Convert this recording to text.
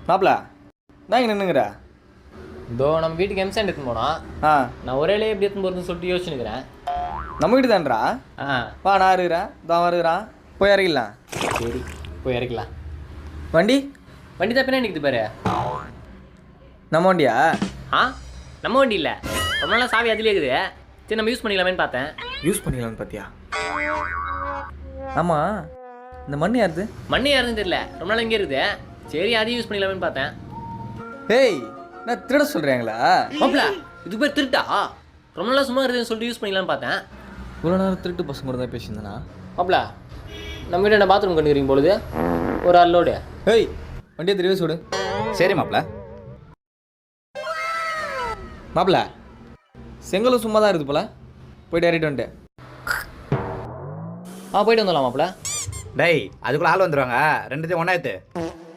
மாப்பிள நான் இங்கே நின்றுங்கிறா இதோ நம்ம வீட்டுக்கு எம்சாண்ட் எடுத்துன்னு போனோம். நான் ஒரேலே எப்படி எடுத்துன்னு போகிறதுன்னு சொல்லிட்டு யோசிச்சுக்கிறேன். நம்ம வீட்டு தான்றா? வா நான் இருக்கிறேன், தான் வருகிறான், போய் இறங்கிடலாம். சரி போய் இறக்கலாம். வண்டி வண்டி தான் பின்னாடி நிற்குது பாரு. நம்ம வண்டியா? நம்ம வண்டி இல்லை, ரொம்ப நாளாக சாவி அதிலே இருக்குது. சரி நம்ம யூஸ் பண்ணிக்கலாமேன்னு பார்த்தேன். யூஸ் பண்ணிக்கலாம்னு பார்த்தியா? ஆமாம், இந்த மண் யாருது? மண்ணு யாருன்னு தெரியல, ரொம்ப நாள் இங்கே இருக்குது. சரி அதையும் யூஸ் பண்ணிக்கலாமேன்னு பார்த்தேன். ஏய் நான் திருட சொல்கிறீங்களா? மாப்பிள இது பேர் திருட்டா? ரொம்ப நாளாக சும்மா இருக்குதுன்னு சொல்லிட்டு யூஸ் பண்ணிக்கலாம்னு பார்த்தேன். இவ்வளோ நேரம் திருட்டு பசங்க கூட தான் பேசியிருந்தேனா? மாப்பிள நம்ம வீட்டு என்ன பாத்ரூம் கண்டுக்கிறீங்க பொழுது ஒரு அல்லோடு. ஏய் வண்டியை திருவி சுடு. சரி மாப்பிள. மாப்பிள செங்கலும் சும்மா தான் இருக்குது போல, போயிட்டு ஏறிட்டு வந்துட்டு. போயிட்டு வந்துடலாம் மாப்பிள. டேய் அதுக்குள்ள ஆள் வந்துடுவாங்க, ரெண்டுத்தையும் ஒன்றா எடுத்து.